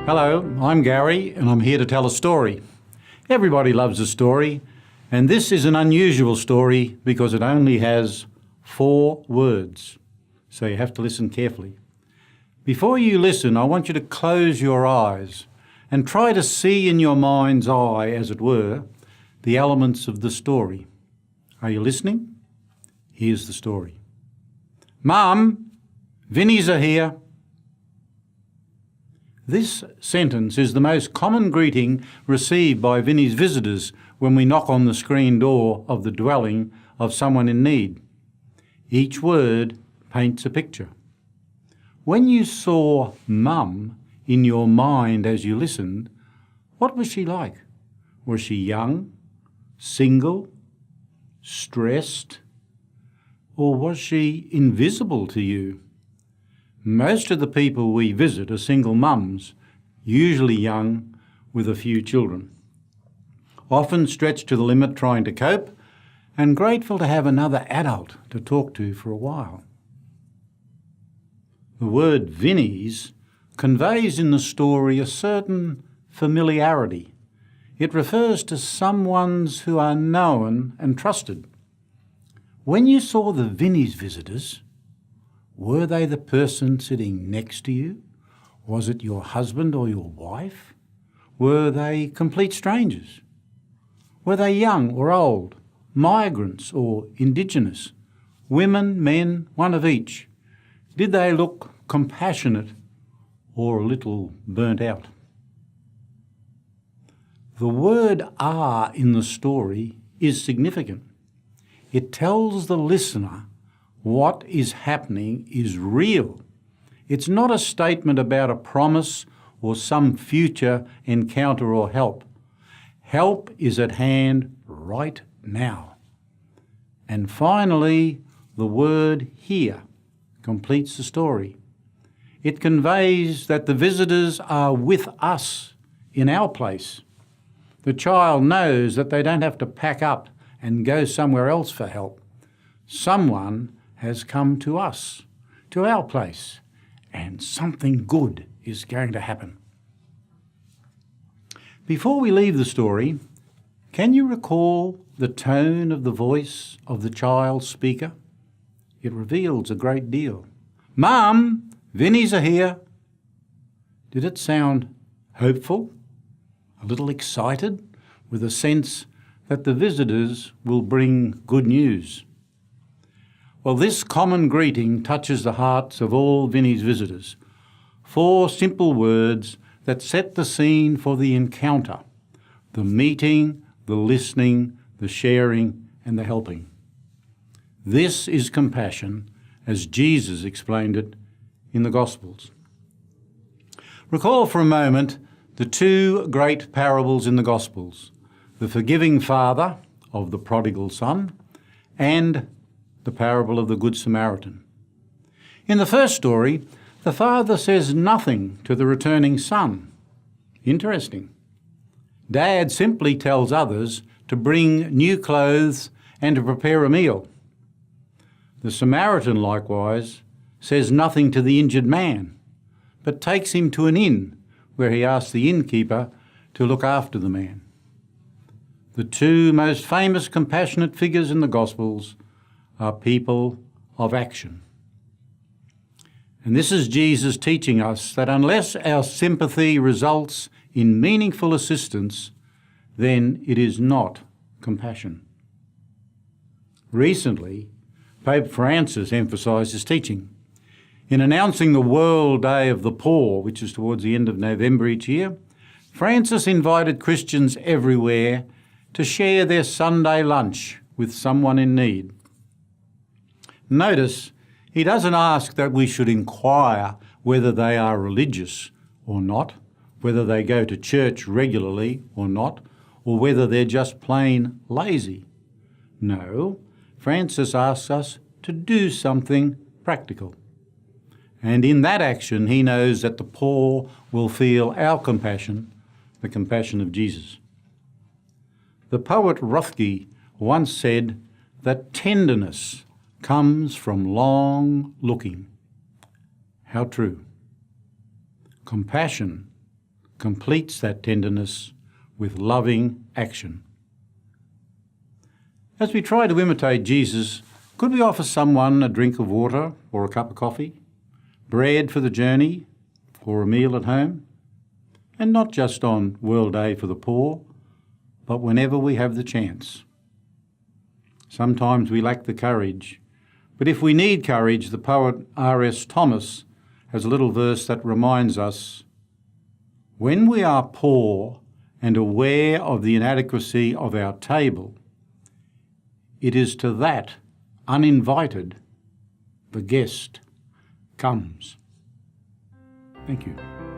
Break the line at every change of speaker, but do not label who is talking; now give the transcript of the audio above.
Hello, I'm Garry and I'm here to tell a story. Everybody loves a story, and this is an unusual story because it only has 4 words, so you have to listen carefully. Before you listen, I want you to close your eyes and try to see in your mind's eye, as it were, the elements of the story. Are you listening? Here's the story. Mum, Vinnies are here. This sentence is the most common greeting received by Vinnie's visitors when we knock on the screen door of the dwelling of someone in need. Each word paints a picture. When you saw Mum in your mind as you listened, what was she like? Was she young, single, stressed, or was she invisible to you? Most of the people we visit are single mums, usually young with a few children, often stretched to the limit trying to cope and grateful to have another adult to talk to for a while. The word Vinnies conveys in the story a certain familiarity. It refers to someones who are known and trusted. When you saw the Vinnies visitors, were they the person sitting next to you? Was it your husband or your wife? Were they complete strangers? Were they young or old, migrants or Indigenous, women, men, one of each? Did they look compassionate or a little burnt out? The word "are" in the story is significant. It tells the listener what is happening is real. It's not a statement about a promise or some future encounter or help. Help is at hand right now. And finally, the word "here" completes the story. It conveys that the visitors are with us in our place. The child knows that they don't have to pack up and go somewhere else for help. Someone has come to us, to our place, and something good is going to happen. Before we leave the story, can you recall the tone of the voice of the child speaker? It reveals a great deal. Mum, Vinnies are here. Did it sound hopeful, a little excited, with a sense that the visitors will bring good news? Well, this common greeting touches the hearts of all Vinnie's visitors. 4 simple words that set the scene for the encounter, the meeting, the listening, the sharing, and the helping. This is compassion, as Jesus explained it in the Gospels. Recall for a moment the 2 great parables in the Gospels, the forgiving father of the prodigal son and the parable of the Good Samaritan. In the first story, the father says nothing to the returning son. Interesting. Dad simply tells others to bring new clothes and to prepare a meal. The Samaritan, likewise, says nothing to the injured man, but takes him to an inn where he asks the innkeeper to look after the man. The 2 most famous compassionate figures in the Gospels are people of action. And this is Jesus teaching us that unless our sympathy results in meaningful assistance, then it is not compassion. Recently, Pope Francis emphasised his teaching. In announcing the World Day of the Poor, which is towards the end of November each year, Francis invited Christians everywhere to share their Sunday lunch with someone in need. Notice, he doesn't ask that we should inquire whether they are religious or not, whether they go to church regularly or not, or whether they're just plain lazy. No, Francis asks us to do something practical. And in that action, he knows that the poor will feel our compassion, the compassion of Jesus. The poet Rothke once said that tenderness comes from long looking. How true. Compassion completes that tenderness with loving action. As we try to imitate Jesus, could we offer someone a drink of water or a cup of coffee, bread for the journey or a meal at home? And not just on World Day for the Poor, but whenever we have the chance. Sometimes we lack the courage, but if we need courage, the poet R.S. Thomas has a little verse that reminds us, when we are poor and aware of the inadequacy of our table, it is to that uninvited the guest comes. Thank you.